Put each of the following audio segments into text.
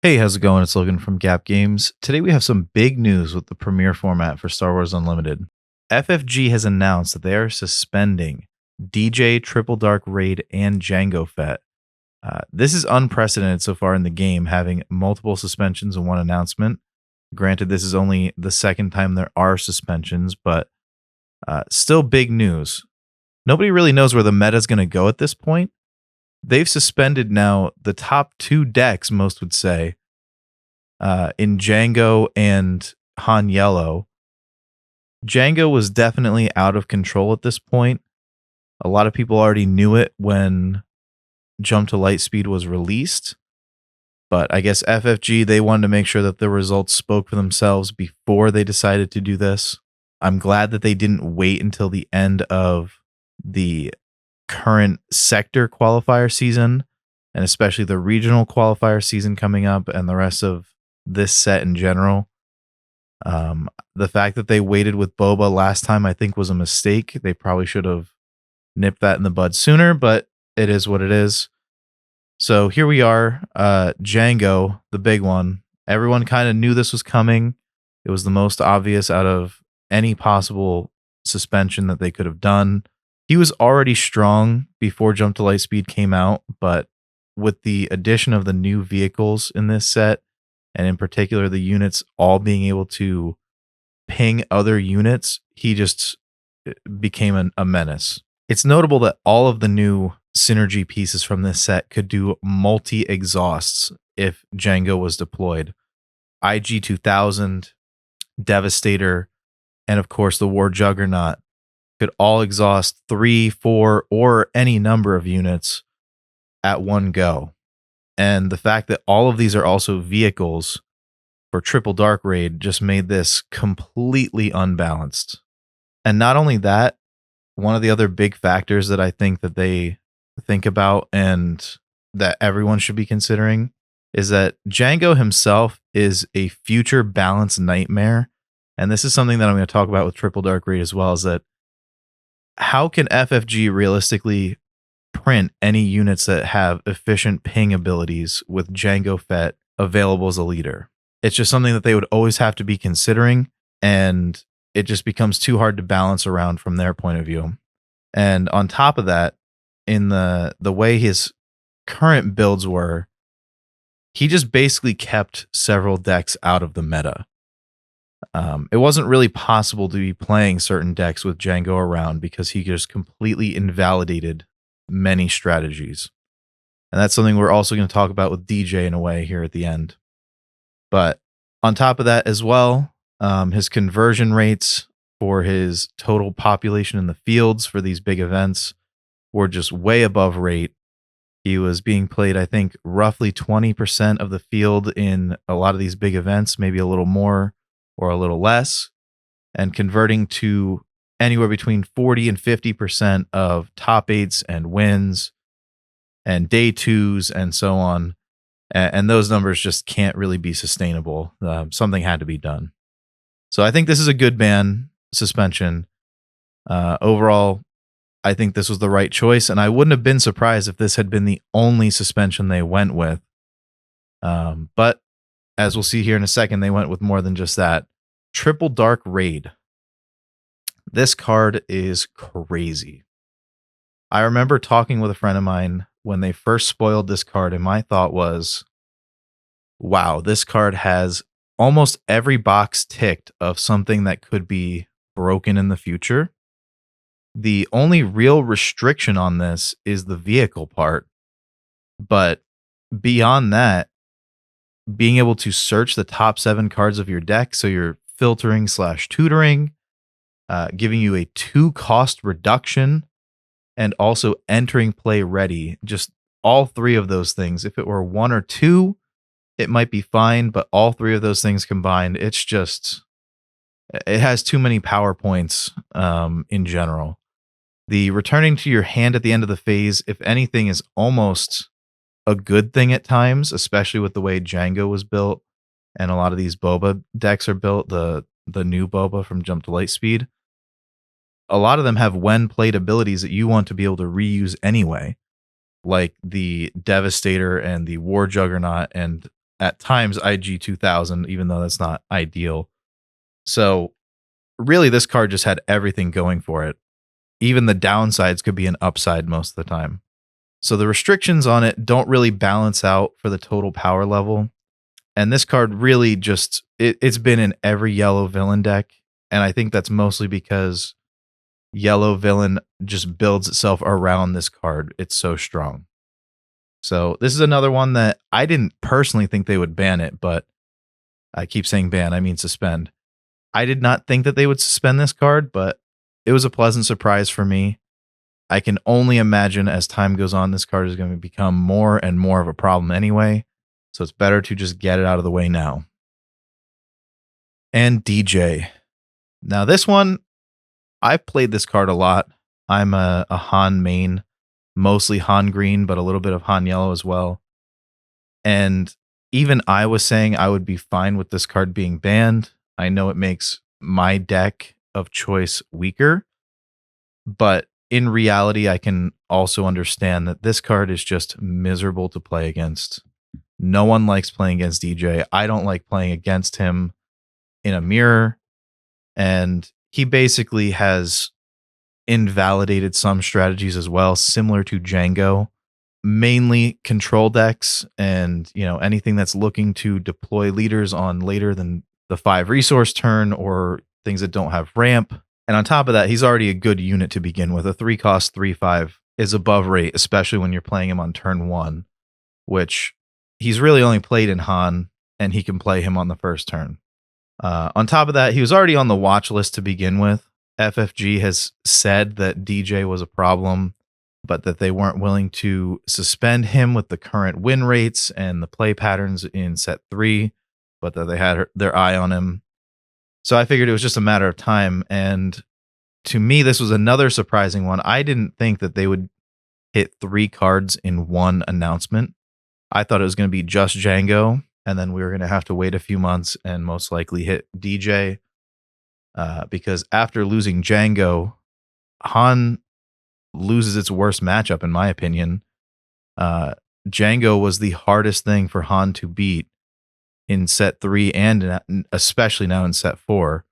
Hey, how's it going? It's Logan from Gap Games. Today we have some big news with the premiere format for Star Wars Unlimited. FFG has announced that they are suspending DJ, Triple Dark Raid, and Jango Fett. This is unprecedented so far in the game, having multiple suspensions in one announcement. Granted, this is only the second time there are suspensions, but still big news. Nobody really knows where the meta is going to go at this point. They've suspended now the top two decks, most would say, in Jango and Han Yellow. Jango was definitely out of control at this point. A lot of people already knew it when Jump to Lightspeed was released, but I guess FFG, they wanted to make sure that the results spoke for themselves before they decided to do this. I'm glad that they didn't wait until the end of the current sector qualifier season, and especially the regional qualifier season coming up and the rest of this set in general. The fact that they waited with Boba last time, I think, was a mistake. They probably should have nipped that in the bud sooner, but it is what it is. So here we are, Jango, the big one. Everyone kind of knew this was coming. It was the most obvious out of any possible suspension that they could have done. He was already strong before Jump to Lightspeed came out, but with the addition of the new vehicles in this set, and in particular the units all being able to ping other units, he just became a menace. It's notable that all of the new synergy pieces from this set could do multi-exhausts if Jango was deployed. IG-2000, Devastator, and of course the War Juggernaut could all exhaust 3, 4, or any number of units at one go. And the fact that all of these are also vehicles for Triple Dark Raid just made this completely unbalanced. And not only that, one of the other big factors that I think that they think about and that everyone should be considering is that Jango himself is a future balance nightmare. And this is something that I'm going to talk about with Triple Dark Raid as well, is that how can FFG realistically print any units that have efficient ping abilities with Jango Fett available as a leader? It's just something that they would always have to be considering, and it just becomes too hard to balance around from their point of view. And on top of that, in the way his current builds were, he just basically kept several decks out of the meta. It wasn't really possible to be playing certain decks with Jango around because he just completely invalidated many strategies. And that's something we're also going to talk about with DJ in a way here at the end. But on top of that as well, his conversion rates for his total population in the fields for these big events were just way above rate. He was being played, I think, roughly 20% of the field in a lot of these big events, maybe a little more or a little less, and converting to anywhere between 40 and 50% of top eights and wins and day twos and so on. And those numbers just can't really be sustainable. Something had to be done. So I think this is a good ban suspension. Overall, I think this was the right choice, and I wouldn't have been surprised if this had been the only suspension they went with. But as we'll see here in a second, they went with more than just that. Triple Dark Raid. This card is crazy. I remember talking with a friend of mine when they first spoiled this card, and my thought was, wow, this card has almost every box ticked of something that could be broken in the future. The only real restriction on this is the vehicle part. But beyond that, being able to search the top 7 cards of your deck, so you're filtering / tutoring, giving you a 2 cost reduction, and also entering play ready. Just all 3 of those things. If it were 1 or 2, it might be fine, but all 3 of those things combined, it has too many power points in general. The returning to your hand at the end of the phase, if anything, is almost a good thing at times, especially with the way Jango was built and a lot of these Boba decks are built, the new Boba from Jump to Lightspeed. A lot of them have when played abilities that you want to be able to reuse anyway, like the Devastator and the War Juggernaut and at times IG 2000, even though that's not ideal. So really, this card just had everything going for it. Even the downsides could be an upside most of the time. So the restrictions on it don't really balance out for the total power level. And this card really just it's been in every yellow villain deck. And I think that's mostly because yellow villain just builds itself around this card. It's so strong. So this is another one that I didn't personally think they would ban it, but I keep saying ban, I mean suspend. I did not think that they would suspend this card, but it was a pleasant surprise for me. I can only imagine as time goes on, this card is going to become more and more of a problem anyway. So it's better to just get it out of the way now. And DJ. Now, this one, I've played this card a lot. I'm a Han main, mostly Han green, but a little bit of Han yellow as well. And even I was saying I would be fine with this card being banned. I know it makes my deck of choice weaker, but in reality, I can also understand that this card is just miserable to play against. No one likes playing against DJ. I don't like playing against him in a mirror. And he basically has invalidated some strategies as well, similar to Jango. Mainly control decks and anything that's looking to deploy leaders on later than the 5 resource turn or things that don't have ramp. And on top of that, he's already a good unit to begin with. A 3 cost 3/5 is above rate, especially when you're playing him on turn 1, which he's really only played in Han, and he can play him on the first turn. On top of that, he was already on the watch list to begin with. FFG has said that DJ was a problem, but that they weren't willing to suspend him with the current win rates and the play patterns in set 3, but that they had their eye on him. So I figured it was just a matter of time. And to me, this was another surprising one. I didn't think that they would hit 3 cards in one announcement. I thought it was going to be just Jango, and then we were going to have to wait a few months and most likely hit DJ. Because after losing Jango, Han loses its worst matchup, in my opinion. Jango was the hardest thing for Han to beat in set 3 and especially now in set 4.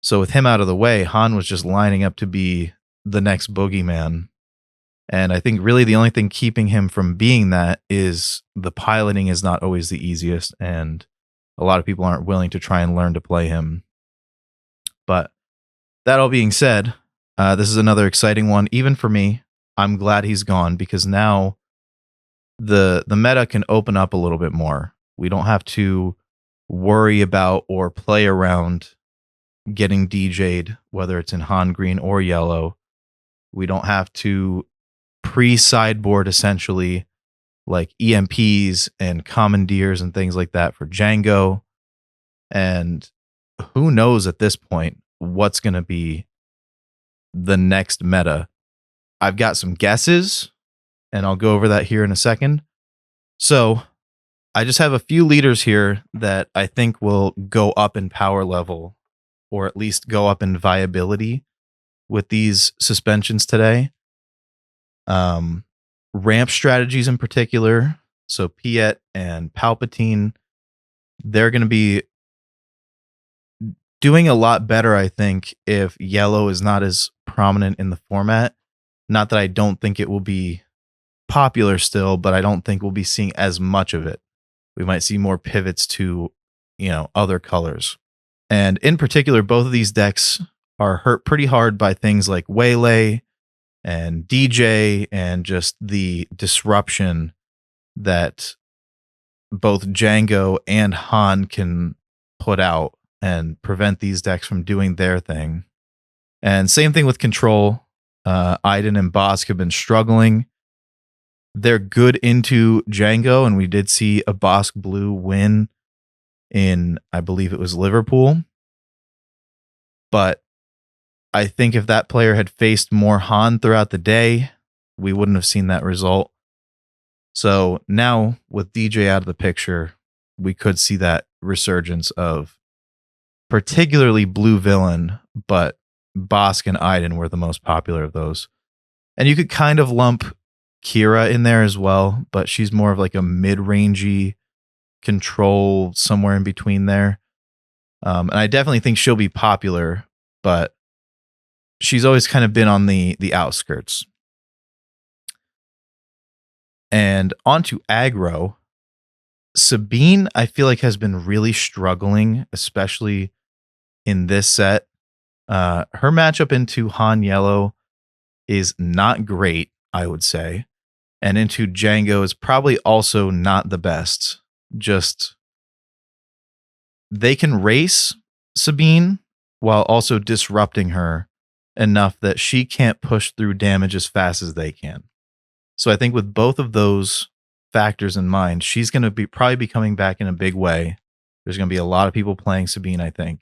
So with him out of the way, Han was just lining up to be the next boogeyman. And I think really the only thing keeping him from being that is the piloting is not always the easiest, and a lot of people aren't willing to try and learn to play him. But that all being said, this is another exciting one, even for me. I'm glad he's gone because now the meta can open up a little bit more. We don't have to worry about or play around getting DJ'd, whether it's in Han green or yellow. We don't have to pre-sideboard essentially like EMPs and commandeers and things like that for Jango. And who knows at this point what's going to be the next meta. I've got some guesses, and I'll go over that here in a second. So I just have a few leaders here that I think will go up in power level, or at least go up in viability with these suspensions today. Ramp strategies in particular. So Piet and Palpatine, they're going to be doing a lot better, I think, if yellow is not as prominent in the format. Not that I don't think it will be popular still, but I don't think we'll be seeing as much of it. We might see more pivots to, other colors. And in particular, both of these decks are hurt pretty hard by things like Waylay and DJ and just the disruption that both Jango and Han can put out and prevent these decks from doing their thing. And same thing with control. Iden and Bosk have been struggling. They're good into Jango, and we did see a Bosk Blue win in, I believe it was Liverpool. But I think if that player had faced more Han throughout the day, we wouldn't have seen that result. So now with DJ out of the picture, we could see that resurgence of particularly blue villain, but Bosk and Iden were the most popular of those. And you could kind of lump Kira in there as well, but she's more of like a mid-rangey control, somewhere in between there. And I definitely think she'll be popular, but she's always kind of been on the outskirts. And onto aggro. Sabine, I feel like, has been really struggling, especially in this set. Her matchup into Han Yellow is not great, I would say. And into Jango is probably also not the best. Just they can race Sabine while also disrupting her enough that she can't push through damage as fast as they can. So I think with both of those factors in mind, she's going to probably be coming back in a big way. There's going to be a lot of people playing Sabine, I think.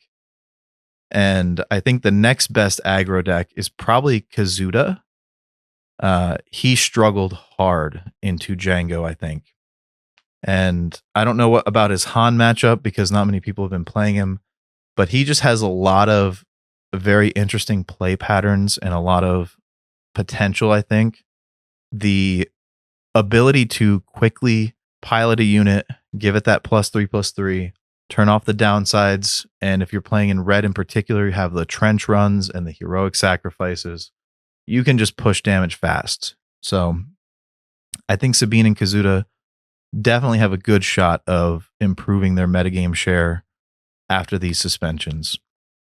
And I think the next best aggro deck is probably Kazuda. He struggled hard into Jango, I think. And I don't know what about his Han matchup because not many people have been playing him, but he just has a lot of very interesting play patterns and a lot of potential, I think. The ability to quickly pilot a unit, give it that +3/+3, turn off the downsides, and if you're playing in red in particular, you have the trench runs and the heroic sacrifices. You can just push damage fast. So I think Sabine and Kazuda definitely have a good shot of improving their metagame share after these suspensions.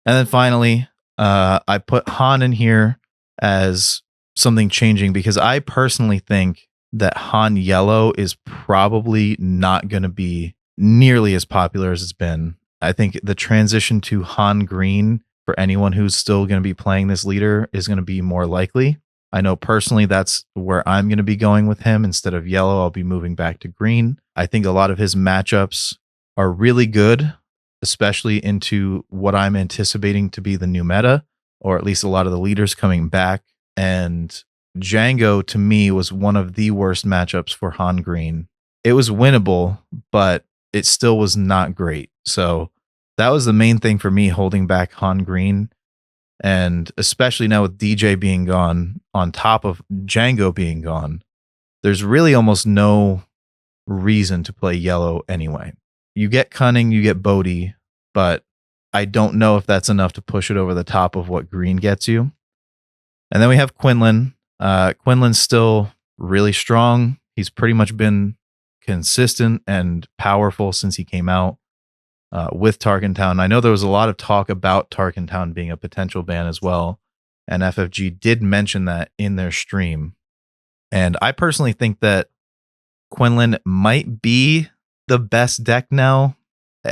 And then finally, I put Han in here as something changing because I personally think that Han Yellow is probably not going to be nearly as popular as it's been. I think the transition to Han Green for anyone who's still going to be playing this leader is going to be more likely. I know personally that's where I'm going to be going with him. Instead of yellow, I'll be moving back to green. I think a lot of his matchups are really good, especially into what I'm anticipating to be the new meta, or at least a lot of the leaders coming back. And Jango, to me, was one of the worst matchups for Han Green. It was winnable, but it still was not great. So that was the main thing for me holding back Han Green. And especially now with DJ being gone, on top of Jango being gone, there's really almost no reason to play yellow anyway. You get Cunning, you get Bodhi, but I don't know if that's enough to push it over the top of what green gets you. And then we have Quinlan. Quinlan's still really strong. He's pretty much been consistent and powerful since he came out with Tarkentown. I know there was a lot of talk about Tarkentown being a potential ban as well, and FFG did mention that in their stream. And I personally think that Quinlan might be the best deck now.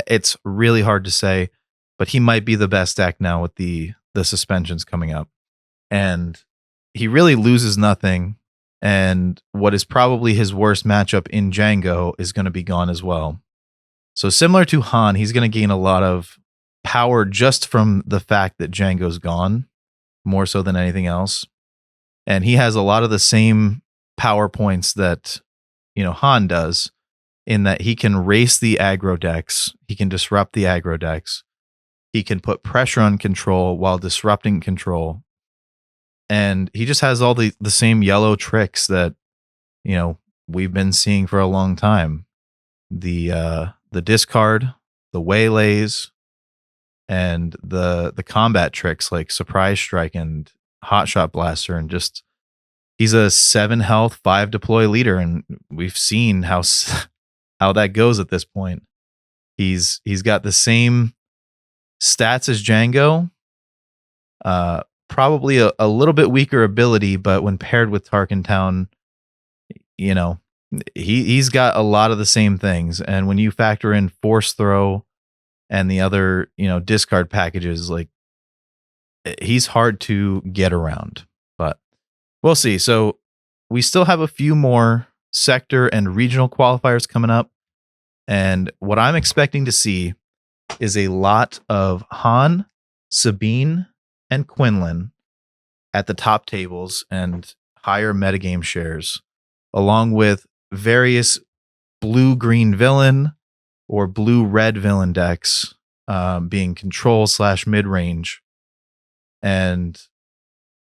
It's really hard to say, but he might be the best deck now with the suspensions coming up. And he really loses nothing. And what is probably his worst matchup in Jango is going to be gone as well. So similar to Han, he's going to gain a lot of power just from the fact that Jango's gone, more so than anything else. And he has a lot of the same power points that, Han does, in that he can race the aggro decks, he can disrupt the aggro decks, he can put pressure on control while disrupting control. And he just has all the same yellow tricks that, we've been seeing for a long time. The discard, the waylays, and the combat tricks like surprise strike and hotshot blaster, and just he's a 7 health, 5 deploy leader, and we've seen how that goes at this point. He's got the same stats as Jango, probably a little bit weaker ability, but when paired with Tarkentown, he's got a lot of the same things. And when you factor in force throw and the other, discard packages, like, he's hard to get around, but we'll see. So we still have a few more sector and regional qualifiers coming up. And what I'm expecting to see is a lot of Han, Sabine, and Quinlan at the top tables and higher metagame shares, along with various blue-green villain or blue-red villain decks being control / mid-range. And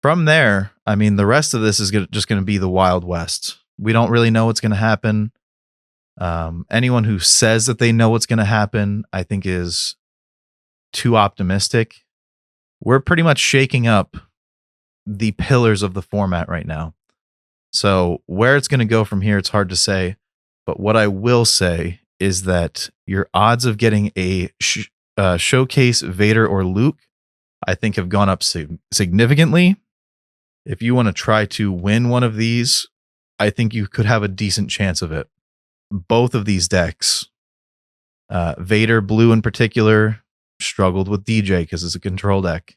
from there, the rest of this is just going to be the Wild West. We don't really know what's going to happen. Anyone who says that they know what's going to happen, I think, is too optimistic. We're pretty much shaking up the pillars of the format right now. So where it's going to go from here, it's hard to say. But what I will say is that your odds of getting a showcase Vader or Luke, I think, have gone up significantly. If you want to try to win one of these, I think you could have a decent chance of it. Both of these decks, Vader Blue in particular, struggled with DJ because it's a control deck.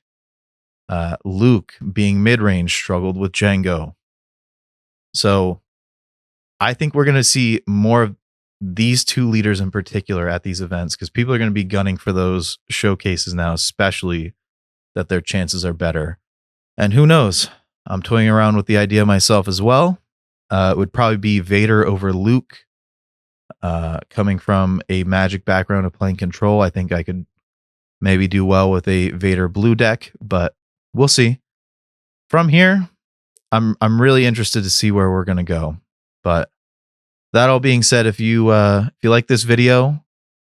Luke, being mid-range, struggled with Jango. So I think we're going to see more of these two leaders in particular at these events because people are going to be gunning for those showcases now, especially that their chances are better. And who knows? I'm toying around with the idea myself as well. It would probably be Vader over Luke. Coming from a Magic background of playing control, I think I could maybe do well with a Vader blue deck, but we'll see. From here, I'm really interested to see where we're going to go. But that all being said, if you like this video,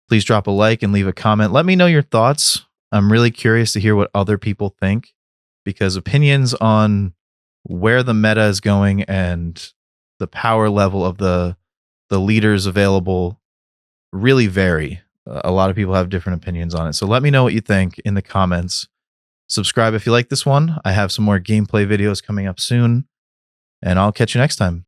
please drop a like and leave a comment. Let me know your thoughts. I'm really curious to hear what other people think, because opinions on where the meta is going and the power level of the leaders available really vary. A lot of people have different opinions on it. So let me know what you think in the comments. Subscribe if you like this one. I have some more gameplay videos coming up soon, and I'll catch you next time.